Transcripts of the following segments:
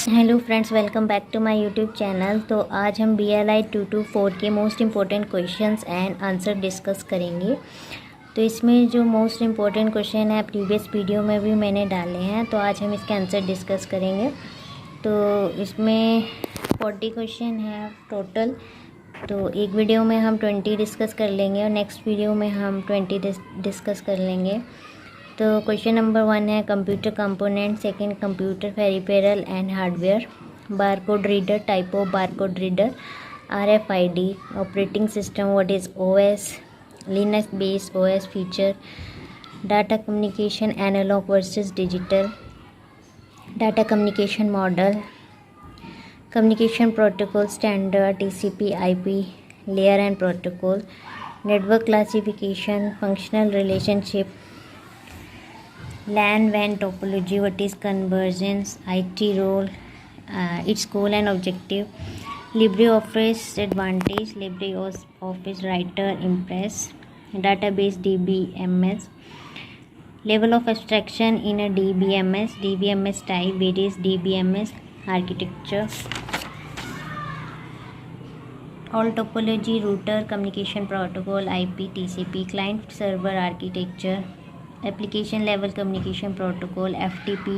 Hello friends, welcome back to my YouTube channel. तो आज हम BLI 224 के most important questions and answer discuss करेंगे। तो इसमें जो मोस्ट इम्पोर्टेंट क्वेश्चन है प्रीवियस वीडियो में भी मैंने डाले हैं, तो आज हम इसके आंसर डिस्कस करेंगे। तो इसमें 40 क्वेश्चन है टोटल। तो एक वीडियो में हम 20 डिस्कस कर लेंगे और नेक्स्ट वीडियो में हम 20 डिस्कस कर लेंगे। तो क्वेश्चन नंबर 1 है computer component, second computer peripheral and hardware, barcode reader, type of barcode reader, RFID, operating system, what is OS, Linux based OS feature, data communication analogue versus digital, data communication model, communication protocol standard, TCP IP layer and protocol, network classification, functional relationship, LAN WAN topology, what is convergence, IT role, its goal and objective, Libreoffice advantage, Libreoffice writer, Impress, database DBMS, level of abstraction in a DBMS type, various DBMS architecture, all topology, router, communication protocol, IP, TCP, client server architecture, application level communication protocol, FTP,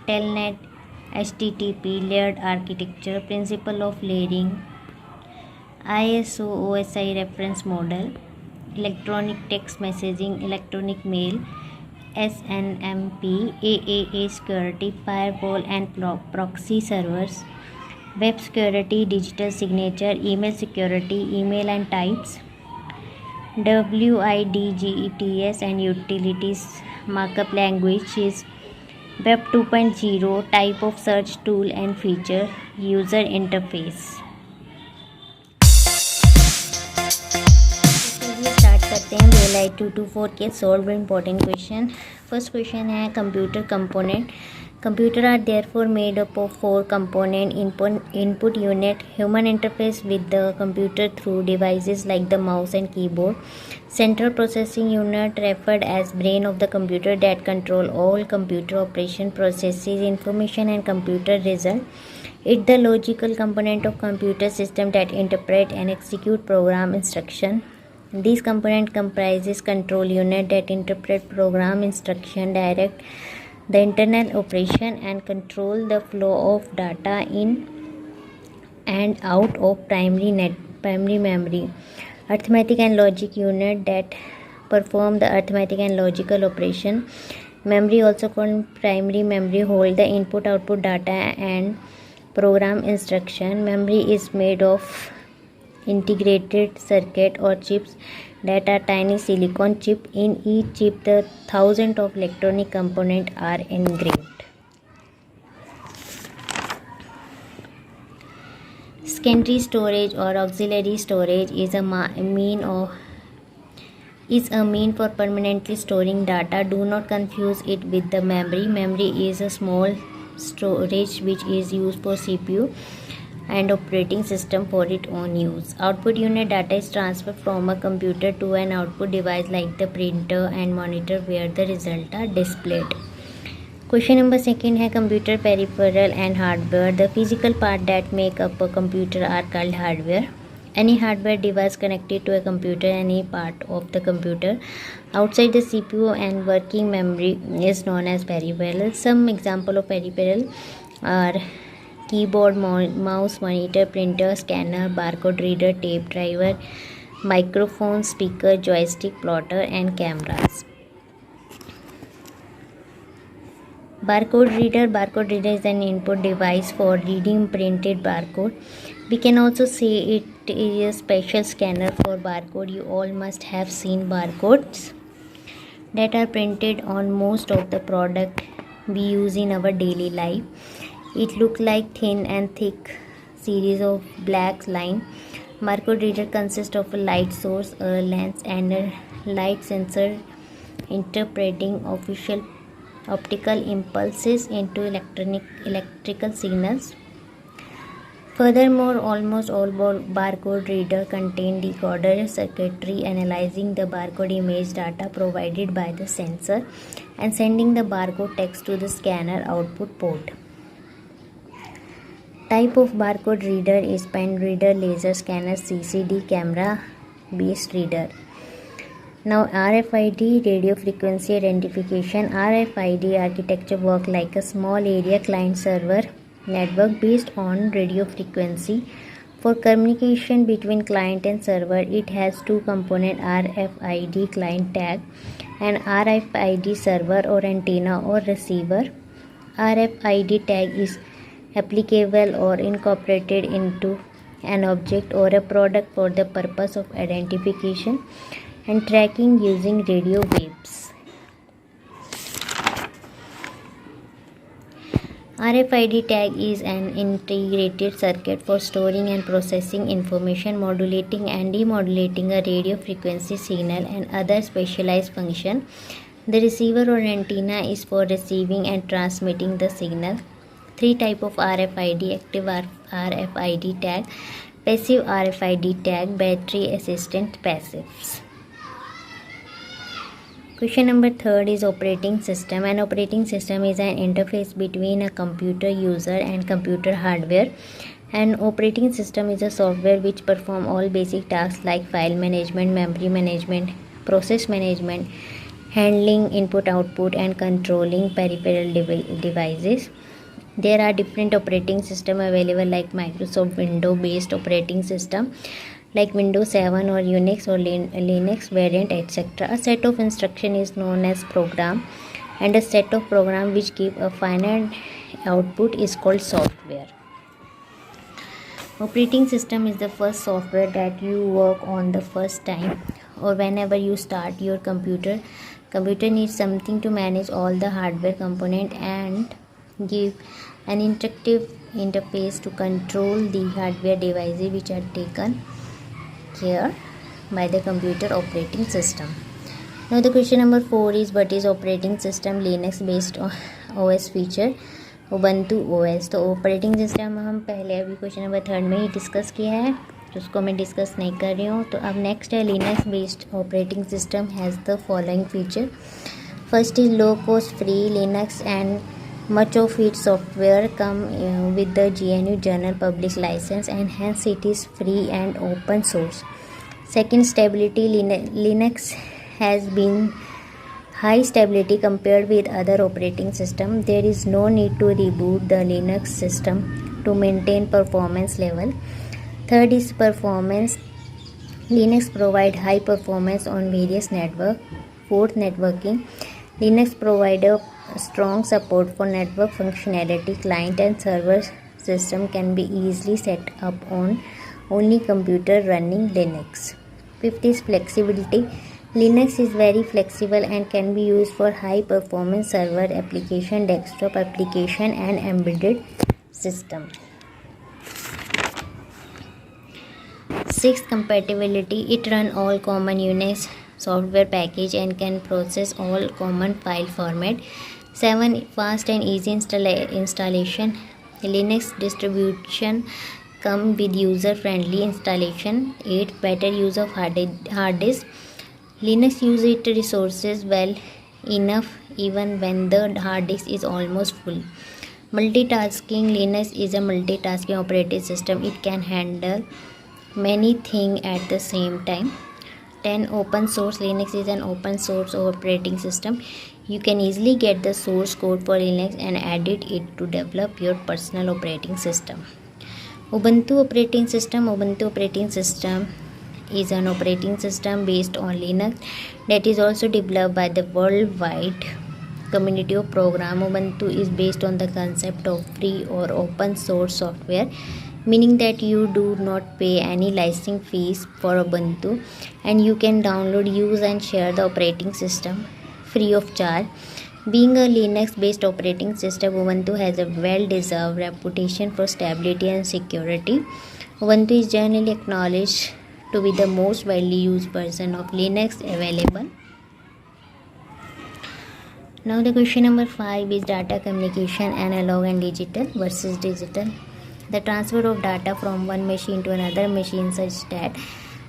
telnet, HTTP, layered architecture, principle of layering, ISO OSI reference model, electronic text messaging, electronic mail, SNMP, AAA security, firewall and proxy servers, web security, digital signature, email security, email and types, WIDGETS and utilities, markup language is Web 2.0, type of search tool and feature, user interface। चलिए start करते हैं BLI 224 के solve important question. First question है computer component. Computer are therefore made up of 4 component input unit, human interface with the computer through devices like the mouse and keyboard, central processing unit referred as brain of the computer that control all computer operation, processes information and computer result. It the logical component of computer system that interpret and execute program instruction. These component comprises control unit that interpret program instruction, direct the internal operation and control the flow of data in and out of primary memory, arithmetic and logic unit that perform the arithmetic and logical operation. Memory, also called primary memory, hold the input output data and program instruction. Memory is made of integrated circuit or chips that are tiny silicon chip. In each chip the thousands of electronic components are engraved. Secondary storage or auxiliary storage is a mean for permanently storing data. Do not confuse it with the memory. Memory is a small storage which is used for CPU and operating system for its own use. Output unit, data is transferred from a computer to an output device like the printer and monitor where the results are displayed. Question number 2 है computer peripheral and hardware. The physical part that make up a computer are called hardware. Any hardware device connected to a computer, any part of the computer outside the CPU and working memory is known as peripheral. Some example of peripheral are keyboard, mouse, monitor, printer, scanner, barcode reader, tape driver, microphone, speaker, joystick, plotter and cameras. Barcode reader is an input device for reading printed barcode. We can also say it is a special scanner for barcode. You all must have seen barcodes that are printed on most of the product we use in our daily life. It looks like thin and thick series of black line. Barcode reader consists of a light source, a lens and a light sensor interpreting optical impulses into electrical signals. Furthermore, almost all barcode reader contain decoder circuitry analyzing the barcode image data provided by the sensor and sending the barcode text to the scanner output port. Type of barcode reader is pen reader, laser scanner, CCD, camera based reader. Now RFID, radio frequency identification. RFID architecture work like a small area client server network based on radio frequency. For communication between client and server, it has two components, RFID client tag and RFID server or antenna or receiver. RFID tag is applicable or incorporated into an object or a product for the purpose of identification and tracking using radio waves. RFID tag is an integrated circuit for storing and processing information, modulating and demodulating a radio frequency signal and other specialized function. The receiver or antenna is for receiving and transmitting the signal. Three types of RFID: active RFID tag, passive RFID tag, battery assistant passives. Question number 3 is operating system. An operating system is an interface between a computer user and computer hardware. An operating system is a software which performs all basic tasks like file management, memory management, process management, handling input-output, and controlling peripheral devices. There are different operating systems available like Microsoft Windows based operating system like Windows 7 or Unix or Linux variant, etc. A set of instruction is known as program, and a set of program which give a finite output is called software. Operating system is the first software that you work on the first time or whenever you start your computer. Computer needs something to manage all the hardware component and give an interactive interface to control the hardware devices which are taken care by the computer operating system. Now the question number 4 is what is operating system? Linux based OS feature Ubuntu OS. तो operating system हम पहले अभी question number 3 में ही discuss किया है, तो उसको मैं डिस्कस नहीं कर रही हूँ. तो अब नेक्स्ट है Linux based operating system has the following feature. First is low cost free Linux and much of its software come with the GNU Journal public license and hence it is free and open source. Second, stability. Linux has been high stability compared with other operating systems. There is no need to reboot the Linux system to maintain performance level. Third is performance. Linux provide high performance on various network. Fourth, networking. Linux provide a strong support for network functionality. Client and server system can be easily set up on only computer running Linux. Fifth is flexibility. Linux is very flexible and can be used for high performance server application, desktop application and embedded system. Sixth, compatibility. It runs all common Unix software package and can process all common file format. 7, fast and easy installation. Linux distribution come with user-friendly installation. 8, better use of hard disk. Linux use its resources well enough even when the hard disk is almost full. Multitasking. Linux is a multitasking operating system. It can handle many things at the same time. 10, open source. Linux is an open source operating system. You can easily get the source code for Linux and edit it to develop your personal operating system. Ubuntu operating system. Ubuntu operating system is an operating system based on Linux that is also developed by the worldwide community of program. Ubuntu is based on the concept of free or open source software, meaning that you do not pay any licensing fees for Ubuntu and you can download, use and share the operating system free of charge. Being a Linux based operating system, Ubuntu has a well-deserved reputation for stability and security. Ubuntu is generally acknowledged to be the most widely used version of Linux available. Now the question number 5 is data communication, analog and digital versus digital. The transfer of data from one machine to another machine such that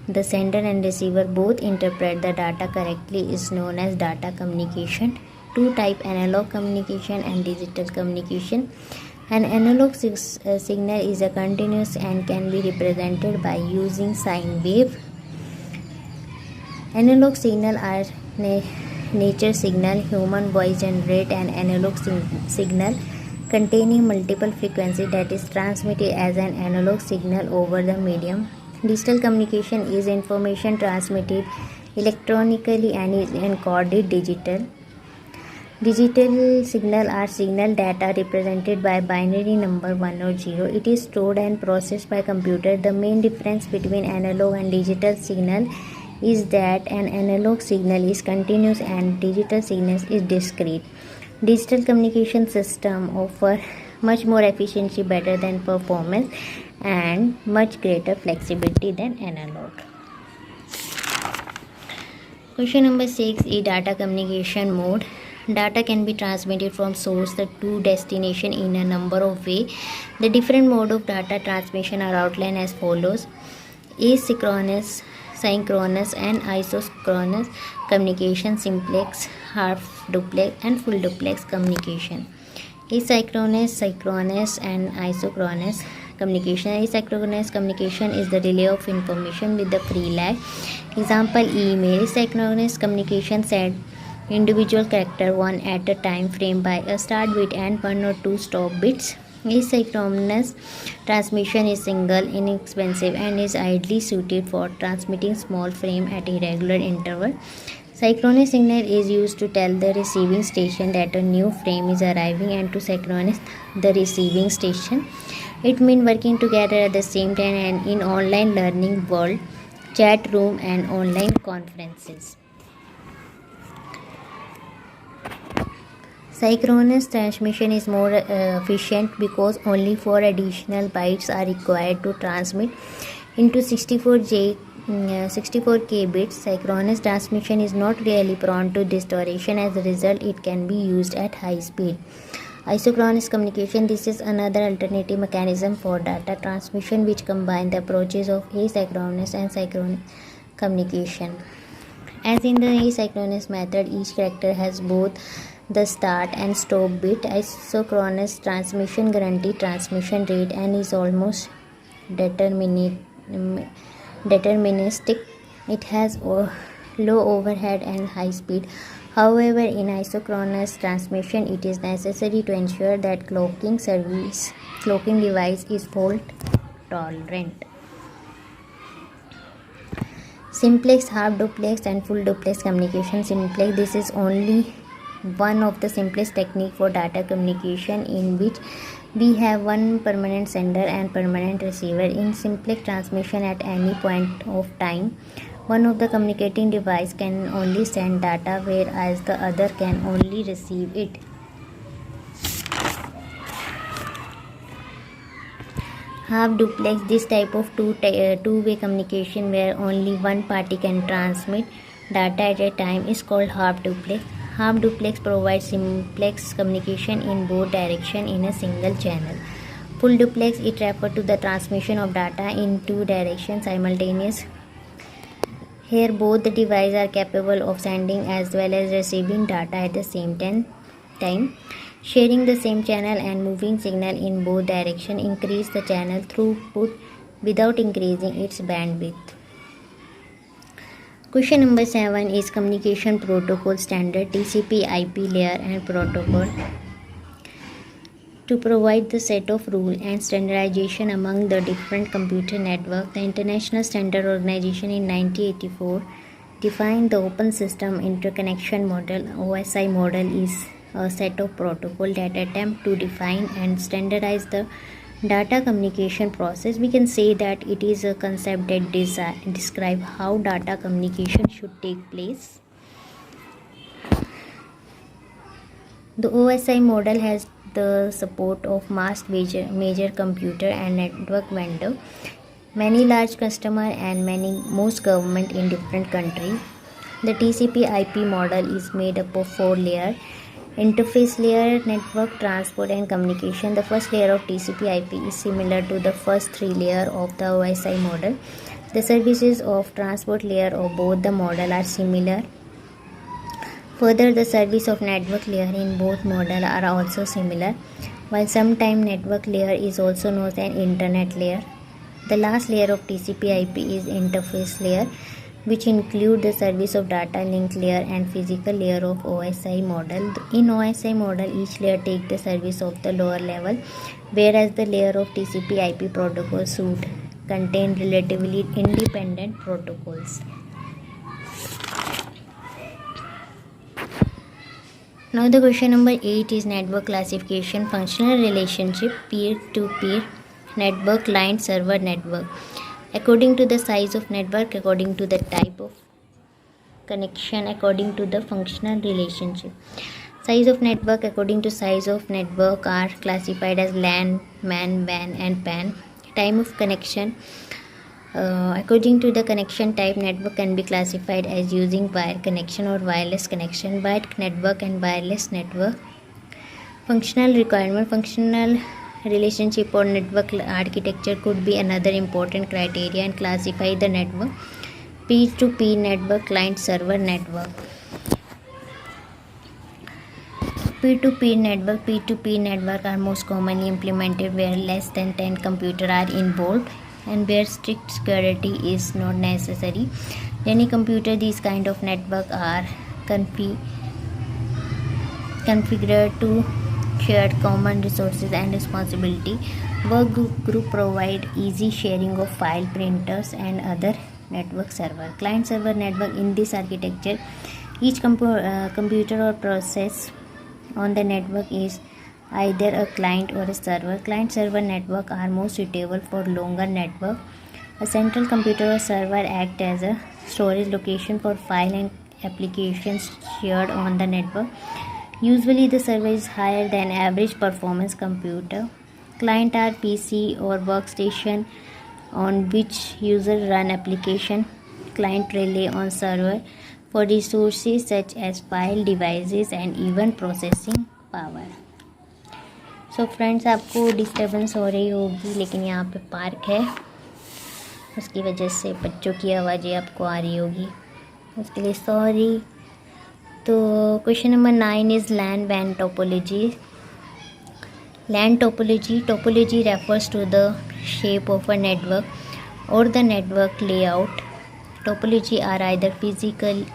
the sender and receiver both interpret the data correctly is known as data communication. Two type, analog communication and digital communication. An analog signal is a continuous and can be represented by using sine wave. Analog signal are nature signal. Human voice generate an analog signal containing multiple frequencies that is transmitted as an analog signal over the medium. Digital communication is information transmitted electronically and is encoded digital. Digital signal are signal that are represented by binary number 1 or 0. It is stored and processed by computer. The main difference between analog and digital signal is that an analog signal is continuous and digital signal is discrete. Digital communication system offer much more efficiency, better than performance, and much greater flexibility than analog. Question number 6 is data communication mode. Data can be transmitted from source to destination in a number of ways. The different mode of data transmission are outlined as follows: asynchronous, synchronous, and isochronous communication, simplex, half duplex, and full duplex communication. Asynchronous, synchronous, and isochronous communication. Asynchronous communication is the relay of information with the free lag. Example: email. Asynchronous communication send individual character one at a time frame by a start bit and one or two stop bits. Asynchronous transmission is single, inexpensive, and is ideally suited for transmitting small frame at irregular interval. Synchronous signal is used to tell the receiving station that a new frame is arriving and to synchronize the receiving station. It means working together at the same time and in online learning world, chat room, and online conferences. Synchronous transmission is more efficient because only 4 additional bytes are required to transmit into 64K bits. Synchronous transmission is not really prone to distortion. As a result, it can be used at high speed. Isochronous communication. This is another alternative mechanism for data transmission which combine the approaches of asynchronous and synchronous communication. As in the asynchronous method, each character has both the start and stop bit. Isochronous transmission guarantees transmission rate and is almost deterministic. It has low overhead and high speed. However, in isochronous transmission, it is necessary to ensure that clocking device is fault tolerant. Simplex, half duplex, and full duplex communication. Simplex, this is only one of the simplest technique for data communication in which we have one permanent sender and permanent receiver. In simplex transmission, at any point of time, one of the communicating device can only send data, whereas the other can only receive it. Half duplex, this type of two-way communication where only one party can transmit data at a time is called half duplex. Half duplex provides simplex communication in both directions in a single channel. Full duplex, it refers to the transmission of data in two directions simultaneous. Here both the devices are capable of sending as well as receiving data at the same time, sharing the same channel, and moving signal in both directions increase the channel throughput without increasing its bandwidth. Question number 7 is communication protocol standard, TCP IP layer and protocol. To provide the set of rules and standardization among the different computer networks, the International Standard Organization in 1984 defined the Open System Interconnection Model. OSI model is a set of protocols that attempt to define and standardize the data communication process. We can say that it is a concept that describes how data communication should take place. The OSI model has the support of major computer and network vendor, many large customer, and most government in different countries. The TCP IP model is made up of 4 layers: interface layer, network, transport, and communication. The first layer of TCP IP is similar to the first 3 layers of the OSI model. The services of transport layer of both the model are similar. Further, the service of network layer in both models are also similar, while sometimes network layer is also known as an internet layer. The last layer of TCP/IP is interface layer, which include the service of data link layer and physical layer of OSI model. In OSI model, each layer takes the service of the lower level, whereas the layer of TCP/IP protocol suite contain relatively independent protocols. Now the question number 8 is network classification, functional relationship, peer-to-peer network, client-server network. According to the size of network, according to the type of connection, according to the functional relationship. Size of network, according to size of network, are classified as LAN, MAN, WAN and PAN. Time of connection, according to the connection type, network can be classified as using wire connection or wireless connection, wired network and wireless network. Functional requirement, functional relationship or network architecture could be another important criteria and classify the network. Peer-to-peer network, client-server network. Peer-to-peer network are most commonly implemented where less than 10 computers are involved and where strict security is not necessary. Any computer, these kind of network are configured to share common resources and responsibility. Work group provide easy sharing of file, printers and other network server. Client server network, in this architecture, each computer or process on the network is either a client or a server. Client server network are more suitable for longer network. A central computer or server act as a storage location for file and applications shared on the network. Usually the server is higher than average performance computer. Client are PC or workstation on which user run application. Client rely on server for resources such as file, devices and even processing power. So friends, आपको disturbance हो रही होगी, लेकिन यहाँ पे park है, उसकी वजह से बच्चों की आवाज़ें आपको आ रही होगी, उसके लिए सॉरी। तो क्वेश्चन नंबर 9 इज़ लैन वैन topology. LAN topology refers to the shape of a network or the network layout. Topology are either physical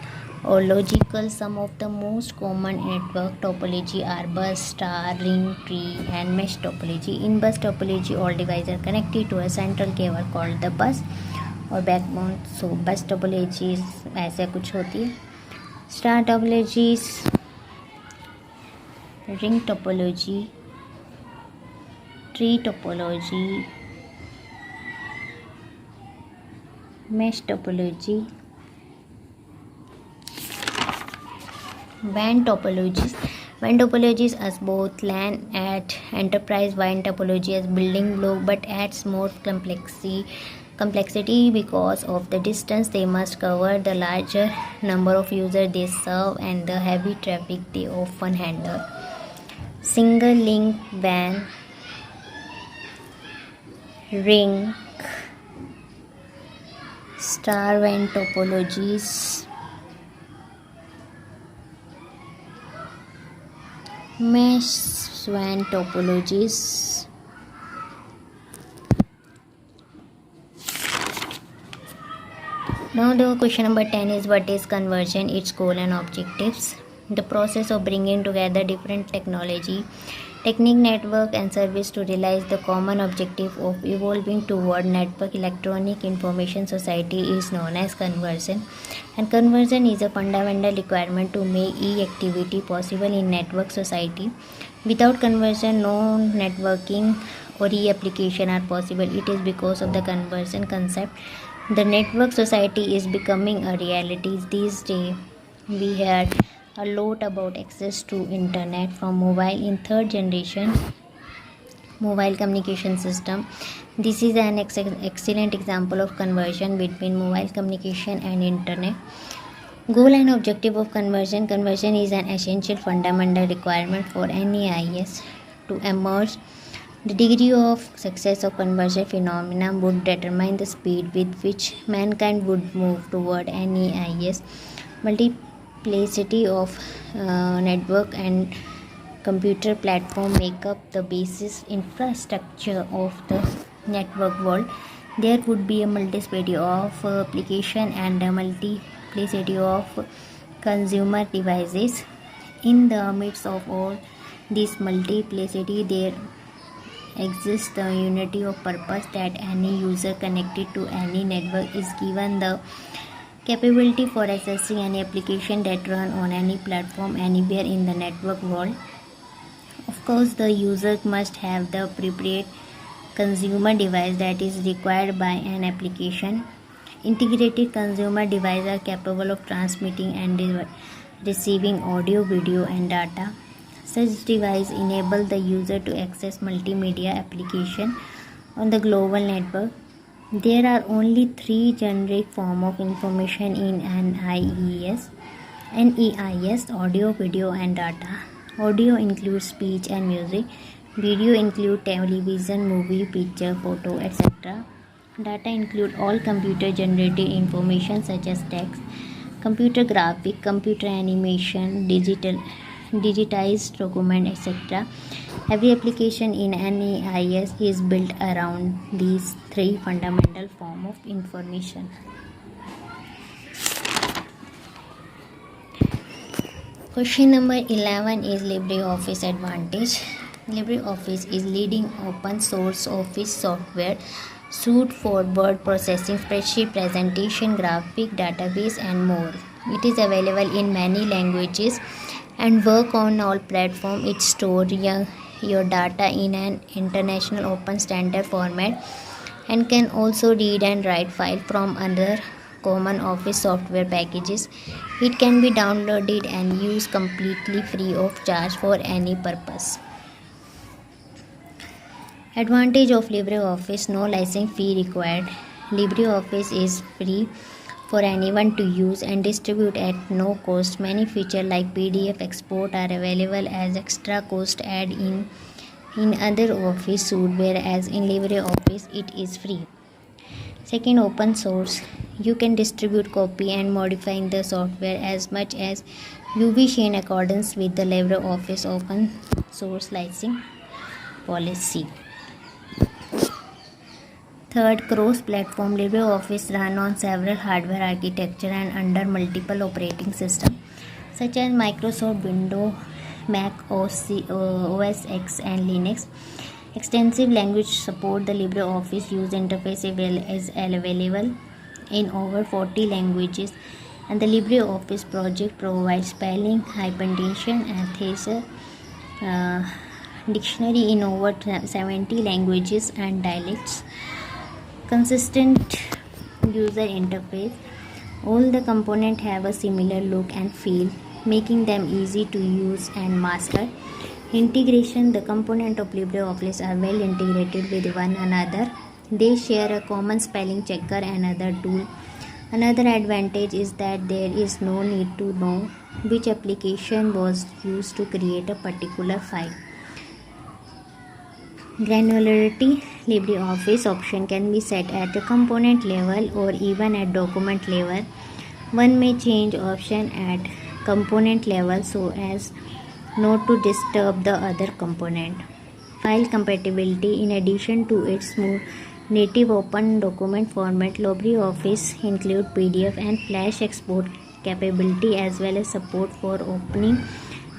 or logical. Some of the most common network topology are bus, star, ring, tree and mesh topology. In bus topology, all devices are connected to a central cable called the bus or backbone. So bus topology ऐसे कुछ होती है. Star topologies, ring topology, tree topology, mesh topology, WAN topologies. WAN topologies as both LAN at enterprise WAN topology as building block, but adds more complexity because of the distance they must cover, the larger number of users they serve and the heavy traffic they often handle. Single link WAN, ring, star WAN topologies, mesh WAN topologies. Now the question number 10 is what is conversion, its goal and objectives. The process of bringing together different technique, network and service to realize the common objective of evolving toward network electronic information society is known as conversion. And conversion is a fundamental requirement to make e-activity possible in network society. Without conversion, no networking or e-application are possible. It is because of the conversion concept the network society is becoming a reality these days. We heard a lot about access to internet from mobile in third generation mobile communication system. This is an excellent example of conversion between mobile communication and internet. Goal and objective of conversion. Conversion is an essential fundamental requirement for any IS to emerge. The degree of success of conversion phenomena would determine the speed with which mankind would move toward any IS. multiplicity of network and computer platform make up the basis infrastructure of the network world. There would be a multiplicity of application and a multiplicity of consumer devices. In the midst of all this multiplicity, there exists the unity of purpose that any user connected to any network is given the capability for accessing any application that run on any platform anywhere in the network world. Of course, the user must have the appropriate consumer device that is required by an application. Integrated consumer devices are capable of transmitting and receiving audio, video, and data. Such devices enable the user to access multimedia application on the global network. There are only three generic forms of information in NEIS: audio, video, and data. Audio includes speech and music. Video includes television, movie, picture, photo, etc. Data include all computer generated information such as text, computer graphic, computer animation, digitized document, etc. Every application in NEIS is built around these three fundamental forms of information. Question number 11 is Libreoffice advantage. Libreoffice is leading open source office software suite for word processing, spreadsheet, presentation, graphic, database, and more. It is available in many languages and work on all platforms. It stores your data in an international open standard format and can also read and write files from other common office software packages. It can be downloaded and used completely free of charge for any purpose. Advantage of Libreoffice: no license fee required. Libreoffice is free for anyone to use and distribute at no cost. Many features like PDF export are available as extra cost add in other office suite, whereas in Libreoffice it is free. Second, open source. You can distribute, copy, and modify the software as much as you wish in accordance with the Libreoffice open source licensing policy. Third, cross-platform. Libreoffice runs on several hardware architectures and under multiple operating systems such as Microsoft Windows, Mac OS X, and Linux. Extensive language support. The Libreoffice user interface is available in over 40 languages, and the Libreoffice project provides spelling, hyperpunctuation, and thesaurus dictionary in over 70 languages and dialects. Consistent user interface. All the components have a similar look and feel, making them easy to use and master. Integration. The components of Libreoffice are well integrated with one another. They share a common spelling checker and other tool. Another advantage is that there is no need to know which application was used to create a particular file. Granularity. Libreoffice option can be set at a component level or even at document level. One may change option at component level so as not to disturb the other component. File compatibility. In addition to its native open document format, Libreoffice includes PDF and Flash export capability as well as support for opening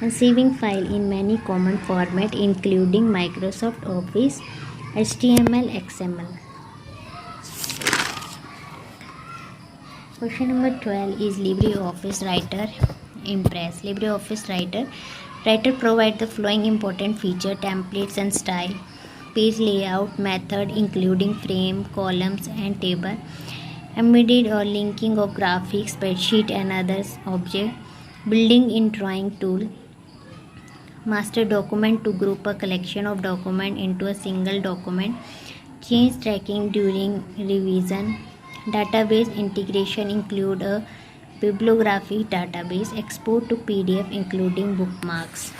and saving files in many common formats including Microsoft Office, HTML, XML. Question number 12 is Libreoffice Writer Impress. Libreoffice Writer provides the following important feature: templates and style, page layout method including frame, columns, and table, embedded or linking of graphics, spreadsheet, and other objects, building in drawing tool, master document to group a collection of documents into a single document, change tracking during revision, database integration include a bibliographic database, export to PDF including bookmarks.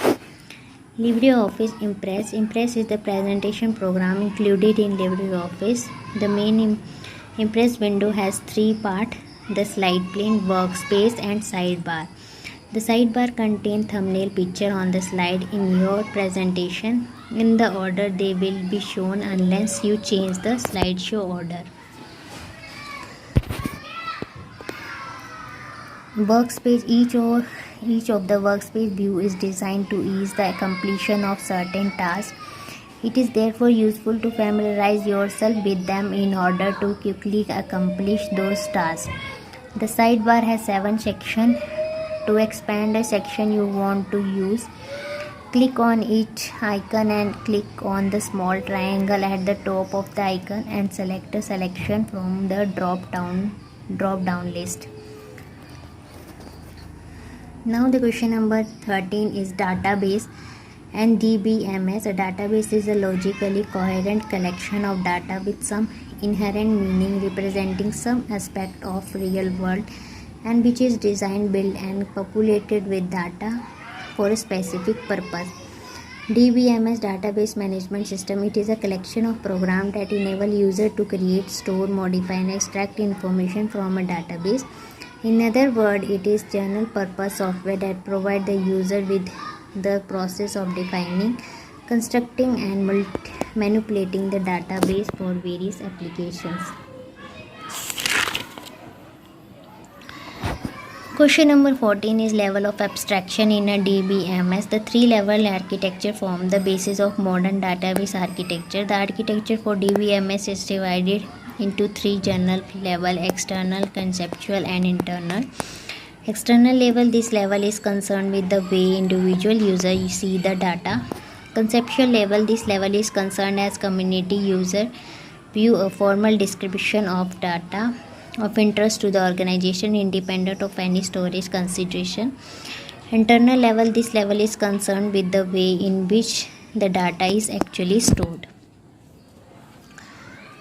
Libreoffice Impress. Impress is the presentation program included in Libreoffice. The main Impress window has three parts: the slide pane, workspace, and sidebar. The sidebar contain thumbnail picture on the slide in your presentation in the order they will be shown unless you change the slideshow order. Workspace. Each of the workspace view is designed to ease the completion of certain tasks. It is therefore useful to familiarize yourself with them in order to quickly accomplish those tasks. The sidebar has 7 sections. To expand a section you want to use, click on each icon and click on the small triangle at the top of the icon and select a selection from the drop down list. Now the question number 13 is database and DBMS. A database is a logically coherent collection of data with some inherent meaning representing some aspect of real world and which is designed, built and populated with data for a specific purpose. DBMS, database management system. It is a collection of programs that enable user to create, store, modify and extract information from a database. In other words, it is general purpose software that provide the user with the process of defining, constructing and manipulating the database for various applications. Question number 14 is level of abstraction in a DBMS. The 3-level architecture form the basis of modern database architecture. The architecture for DBMS is divided into 3 general level: external, conceptual and internal. External level. This level is concerned with the way individual users see the data. Conceptual level. This level is concerned as community user view a formal description of data of interest to the organization independent of any storage consideration. Internal level. This level is concerned with the way in which the data is actually stored.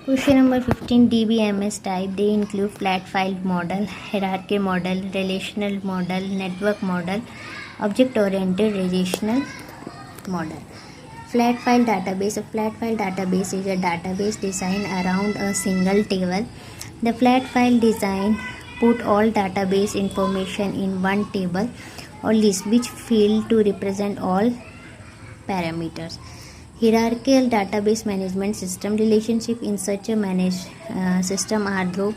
Question number 15. DBMS type. They include flat file model, hierarchy model, relational model, network model, object oriented relational model. Flat file database. A flat file database is a database designed around a single table. The flat file design put all database information in one table or list which field to represent all parameters. Hierarchical database management system. Relationship in such a system are those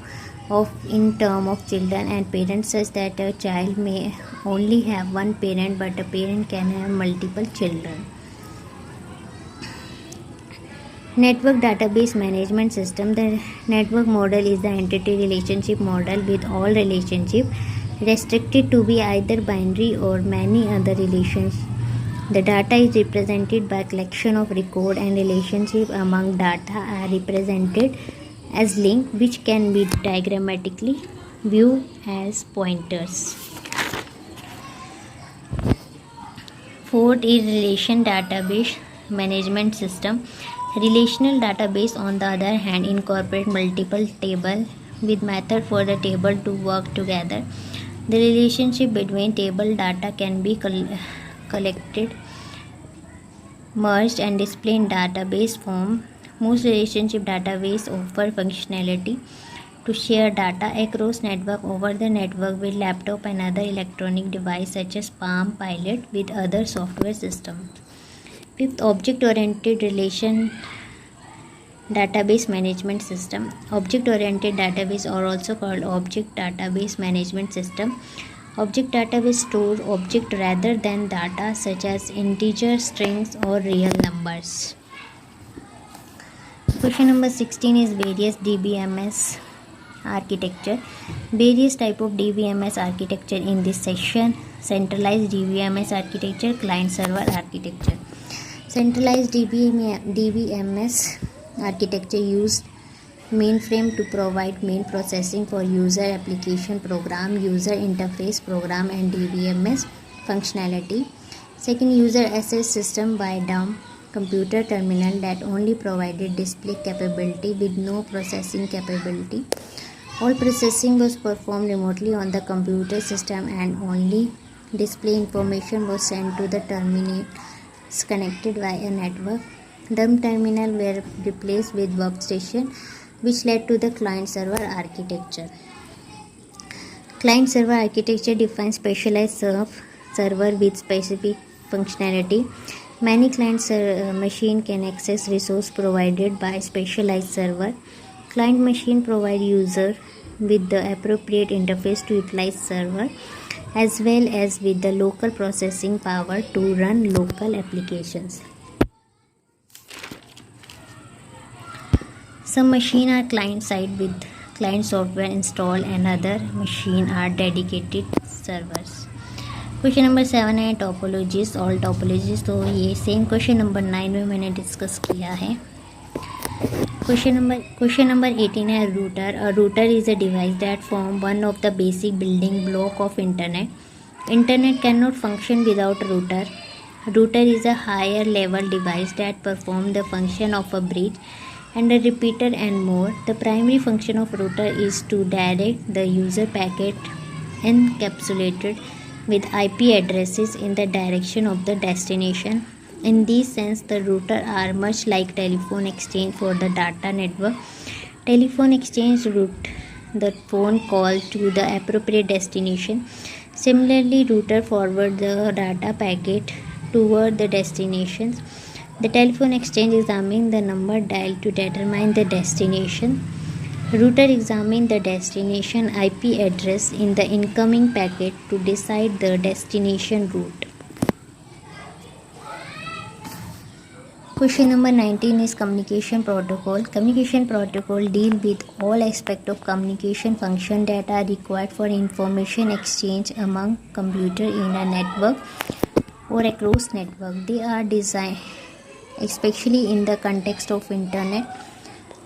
of in term of children and parents, such that a child may only have one parent but a parent can have multiple children. Network database management system. The network model is the entity relationship model with all relationships restricted to be either binary or many other relations. The data is represented by collection of record and relationship among data are represented as link which can be diagrammatically viewed as pointers. Fourth is relation database management system. Relational database on the other hand incorporate multiple tables with method for the table to work together. The relationship between table data can be collected, merged and displayed in database form. Most relationship database offer functionality to share data across network over the network with laptop and other electronic device such as Palm Pilot with other software systems. Fifth, object-oriented relation database management system. Object-oriented database are also called object database management system. Object database store object rather than data such as integer, strings or real numbers. Question number 16 is various DBMS architecture. Various type of DBMS architecture in this section. Centralized DBMS architecture, client server architecture. Centralized DBMS architecture used mainframe to provide main processing for user application program, user interface program and DBMS functionality. Second, user access system by dumb computer terminal that only provided display capability with no processing capability. All processing was performed remotely on the computer system and only display information was sent to the terminal connected via network. Dumb terminal were replaced with workstation, which led to the client server architecture. Client server architecture defines specialized server with specific functionality. Many client machine can access resource provided by specialized server. Client machine provide user with the appropriate interface to utilize server as well as with the local processing power to run local applications. Some machine are client side with client software installed and other machine are dedicated servers. Question number 7 है topologies, all topologies. तो ये same question number 9 में मैंने discuss किया है। Question number 18 है router. A router is a device that form one of the basic building block of internet. Internet can not function without router. Router is a higher level device that perform the function of a bridge and a repeater and more. The primary function of router is to direct the user packet encapsulated with IP addresses in the direction of the destination. In this sense, the router are much like telephone exchange for the data network. Telephone exchange route the phone call to the appropriate destination. Similarly, router forward the data packet toward the destinations. The telephone exchange examines the number dialed to determine the destination. Router examines the destination IP address in the incoming packet to decide the destination route. Question number 19 is communication protocol. Communication protocol deal with all aspects of communication function that are required for information exchange among computer in a network or across network. They are designed especially in the context of internet.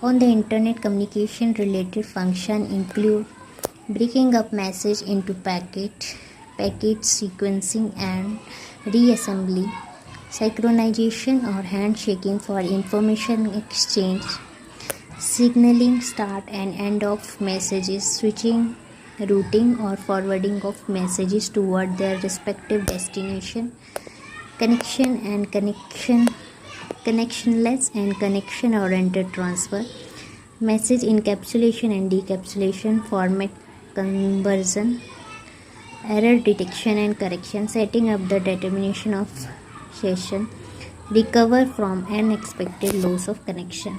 On the internet, communication related function include breaking up message into packet sequencing and reassembly, synchronization or handshaking for information exchange, signaling start and end of messages, switching, routing or forwarding of messages toward their respective destination, connectionless and connection-oriented transfer, message encapsulation and decapsulation, format conversion, error detection and correction, setting up the determination of session, recover from unexpected loss of connection.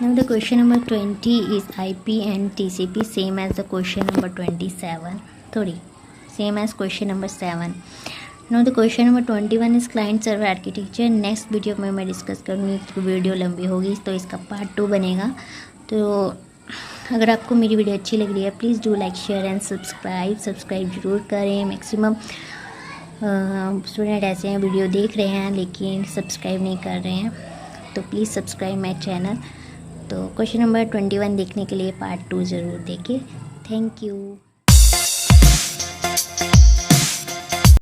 Now the question number 20 is IP and TCP, same as the question number 27. Same as question number 7. Now the question number 21 is client server architecture. Next video में मैं discuss करूँगी, video लंबी होगी तो इसका part 2 बनेगा। तो अगर आपको मेरी वीडियो अच्छी लग रही है please do like share and subscribe ज़रूर करें। मैक्सिमम स्टूडेंट ऐसे हैं वीडियो देख रहे हैं लेकिन सब्सक्राइब नहीं कर रहे हैं, तो प्लीज़ सब्सक्राइब माई चैनल। तो क्वेश्चन नंबर 21 देखने के लिए पार्ट 2 ज़रूर देखिए। Thank you.